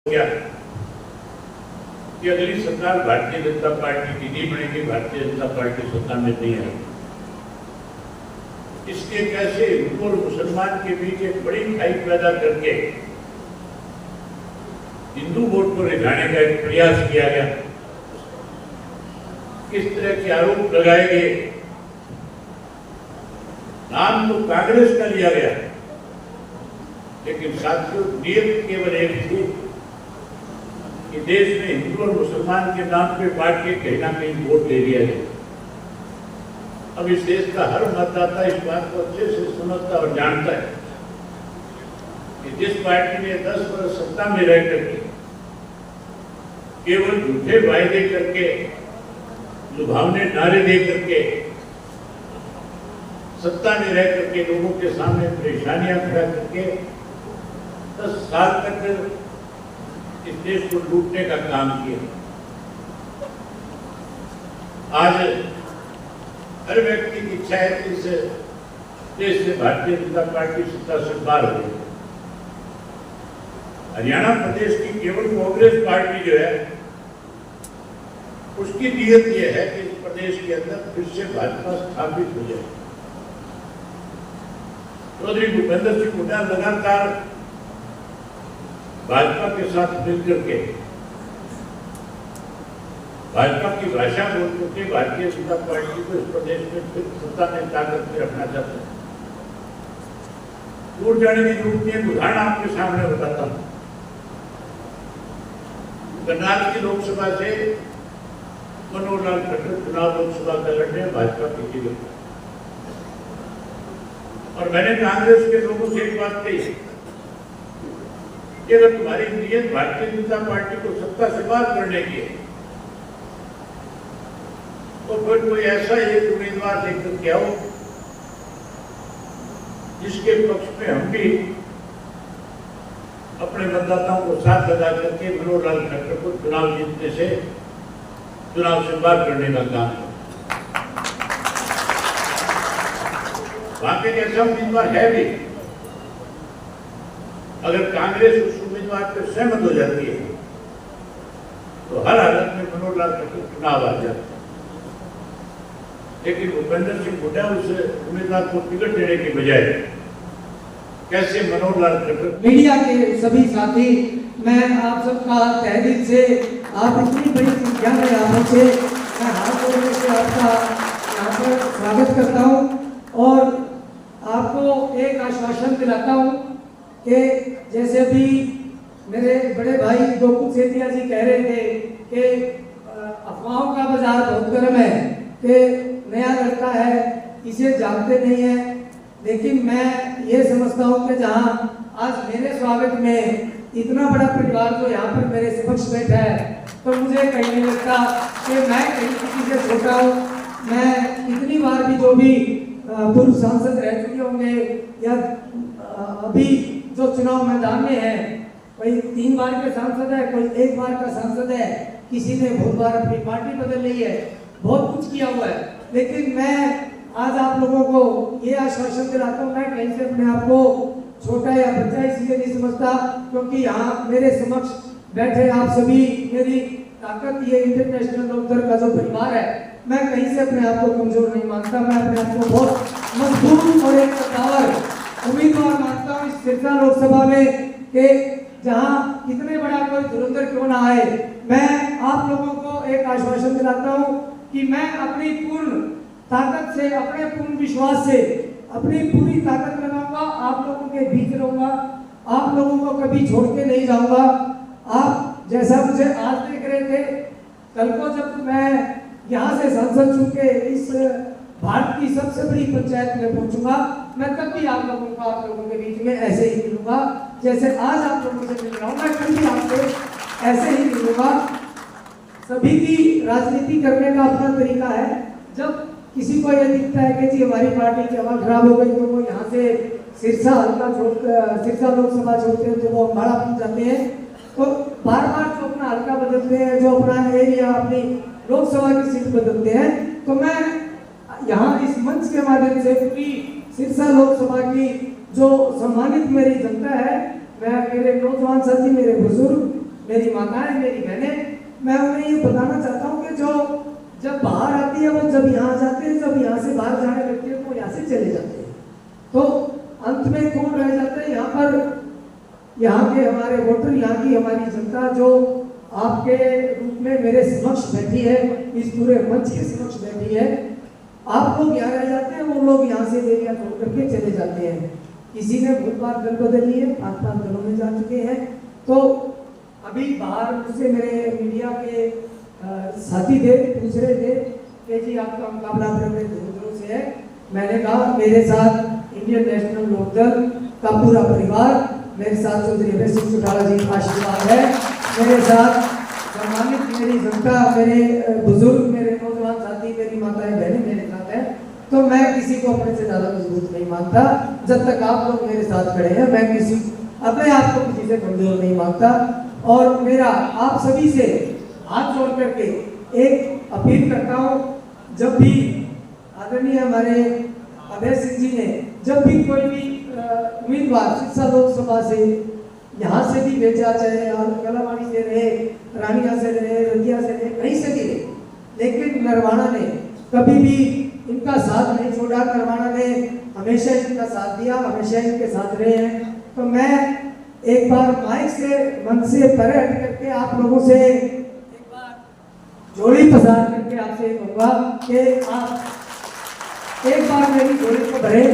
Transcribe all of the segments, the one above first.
क्या कि अगली सरकार भारतीय जनता पार्टी की नहीं बनेगी, भारतीय जनता पार्टी सत्ता में नहीं है। इसके कैसे हिंदू और मुसलमान के बीच एक बड़ी खाई पैदा करके हिंदू वोट को रिझाने का एक प्रयास किया गया। किस तरह के आरोप लगाए गए। नाम तो कांग्रेस का लिया गया, लेकिन साथियों नियत केवल एक थी कि देश में हिंदू और मुसलमान के नाम पे बांट के कहीं ना कहीं वोट ले लिया जाए। अब इस देश का हर मतदाता इस बात को अच्छे से समझता और जानता है कि जिस पार्टी ने 10 वर्ष सत्ता में रह करके केवल झूठे वायदे करके, लुभावने नारे दे करके, सत्ता में रह करके लोगों के सामने परेशानियां खड़ा करके 10 साल तक इस देश को लूटने का काम किया। आज हर व्यक्ति की इच्छा है कि इस देश से भारतीय जनता पार्टी सत्ता से बाहर हो जाए। हरियाणा प्रदेश की केवल कांग्रेस पार्टी जो है उसकी नीयत यह है कि इस प्रदेश के अंदर फिर से भाजपा स्थापित हो जाए। चौधरी भूपेंद्र सिंह हुड्डा लगातार भाजपा के साथ मिलकर के भाजपा की भाषा बोल करके भारतीय जनता पार्टी को इस प्रदेश में फिर सत्ता में ताकत में रखना चाहते हैं। दूर जाने की जरूरत नहीं है, उदाहरण आपके सामने बताता हूं। करनाल की लोकसभा से मनोहर लाल खट्टर चुनाव लोकसभा का लड़ने भाजपा की टिकट, और मैंने कांग्रेस के लोगों से एक बात कही कि अगर तुम्हारी नीयत भारतीय जनता पार्टी को सत्ता से बाहर करने की है तो फिर कोई ऐसा एक उम्मीदवार लेकर के आओ जिसके पक्ष में हम भी अपने मतदाताओं को साथ लगा करके मनोहर लाल खट्टर को चुनाव जीतने से, चुनाव से बाहर करने का काम करें। वहां पे ऐसा उम्मीदवार है भी। अगर कांग्रेस उस उम्मीदवार पर सहमत हो जाती है तो हर हालत में मनोहर लाल खट्टर चुनाव आ जाते हैं। लेकिन भूपेंद्र सिंह हुड्डा उस उम्मीदवार को टिकट देने के बजाय कैसे मनोहर लाल खट्टर। मीडिया के सभी साथी, मैं आप सबका तहे दिल से, आप इतनी बड़ी संख्या में यहाँ से मैं हाथ जोड़ने से आपका यहाँ पर स्वागत करता हूँ और आपको एक आश्वासन दिलाता हूँ कि जैसे अभी मेरे बड़े भाई गोकुल सेठिया जी कह रहे थे कि अफवाहों का बाजार बहुत गर्म है, कि नया लड़का है, इसे जानते नहीं है। लेकिन मैं ये समझता हूँ कि जहाँ आज मेरे स्वागत में इतना बड़ा परिवार जो यहाँ पर मेरे समक्ष बैठा है, तो मुझे कहीं नहीं लगता कि मैं कहीं किसी से छोटा हूँ। मैं इतनी बार भी जो भी पूर्व सांसद रह चुके होंगे या अभी जो चुनाव मैदान में है, कोई 3 बार के सांसद है, कोई 1 बार का सांसद है, किसी ने बहुत बार अपनी पार्टी बदल ली है, बहुत कुछ किया हुआ है। लेकिन मैं आज आप लोगों को ये आश्वासन दिलाता हूँ, मैं कहीं से अपने आप को छोटा या बच्चा इसलिए नहीं समझता क्योंकि यहाँ मेरे समक्ष बैठे आप सभी मेरी ताकत, ये इंटरनेशनल लोकदल का जो परिवार है, मैं कहीं से अपने आप को कमजोर नहीं मानता। मैं अपने आप को बहुत मजबूत और एक कद्दावर उम्मीदवार मानता हूँ इस सिरसा लोकसभा में कि जहाँ कितने बड़ा कोई धुरंधर क्यों ना आए, मैं आप लोगों को एक आश्वासन दिलाता हूँ कि मैं अपनी पूर्ण ताकत से, अपने पूर्ण विश्वास से अपनी पूरी ताकत लगाऊंगा, आप लोगों के बीच रहूंगा, आप लोगों को कभी छोड़ के नहीं जाऊंगा। आप जैसा मुझे आज देख रहे थे, कल को जब मैं यहाँ से सांसद चुन के इस भारत की सबसे बड़ी पंचायत में पहुंचूंगा, मैं तब भी आप लोगों के बीच में ऐसे ही मिलूंगा जैसे आज आप लोगों से मिल रहा हूँ। मैं कल भी आपसे ऐसे ही मिलूंगा। सभी की राजनीति करने का अपना तरीका है। जब किसी को यह दिखता है कि जी हमारी पार्टी की हवा खराब हो गई, तो वो यहाँ से सिरसा लोकसभा छोड़ते हैं, तो वो अम्बाड़ा पहुंच जाते हैं, तो बार बार जो अपना हल्का बदलते हैं, जो अपना एरिया, अपनी लोकसभा की सीट बदलते हैं। तो मैं यहाँ इस मंच के माध्यम से पूरी सिरसा लोकसभा की जो सम्मानित मेरी जनता है, मैं, मेरे नौजवान साथी, मेरे बुजुर्ग माताएं, मेरी बहनें, मैं उन्हें ये बताना चाहता हूँ कि जो जब बाहर आती है वो जब यहाँ जाते हैं, जब यहाँ से बाहर जाने लगते हैं तो यहाँ से चले जाते हैं, तो अंत में कौन रह जाता है यहाँ पर? यहाँ के हमारे वोटर, यहाँ की हमारी जनता जो आपके रूप में मेरे समक्ष बैठी है, इस पूरे मंच के समक्ष बैठी है। आप लोग यहाँ रह जाते हैं, वो लोग यहाँ से एरिया छोड़ करके चले जाते हैं। किसी ने बहुत बार दल बदल लिए, 5-5 दलों में जा चुके हैं। तो अभी बाहर मुझसे मेरे मीडिया के साथी थे, दूसरे थे कि जी आपका मुकाबला बड़े दूर से है। मैंने कहा मेरे साथ इंडियन नेशनल लोकदल का पूरा परिवार, मेरे साथ चौधरी अभय सिंह चौटाला जी का आशीर्वाद है, मेरे साथ सम्मानित मेरी जनता, मेरे बुजुर्ग, मेरे नौजवान साथी, मेरी माताएं बहनें मेरे साथ हैं। तो मैं किसी को अपने से ज्यादा मजबूत नहीं मानता। जब तक आप लोग मेरे साथ खड़े हैं, मैं किसी अपने आप को किसी से कमजोर नहीं मानता। और मेरा आप सभी से हाथ जोड़ करके एक अपील करता हूँ, जब भी आदरणीय हमारे अभय सिंह जी ने जब भी कोई भी उम्मीदवार सिरसा लोकसभा से यहाँ से भी भेजा, चाहे कलावाड़ी से रहे, रानिया से रहे, रंगिया से रहे, कहीं से भी रहे, लेकिन नरवाना ने कभी भी इनका साथ नहीं छोड़ा। नरवाना ने हमेशा इनका साथ दिया, हमेशा इनके साथ रहे हैं। तो मैं एक बार माइक से, मन से परे हट करके आप लोगों से एक बार झोली पसार करके आपसे कहूँगा कि आप एक बार मेरी झोली को भरे,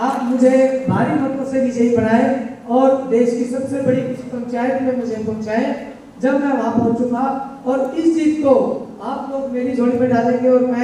आप मुझे भारी मतों से विजयी बनाए और देश की सबसे बड़ी पंचायत में मुझे पहुंचाए। जब मैं वहां पहुंचूंगा और इस जीत को आप लोग मेरी झोली में डालेंगे और मैं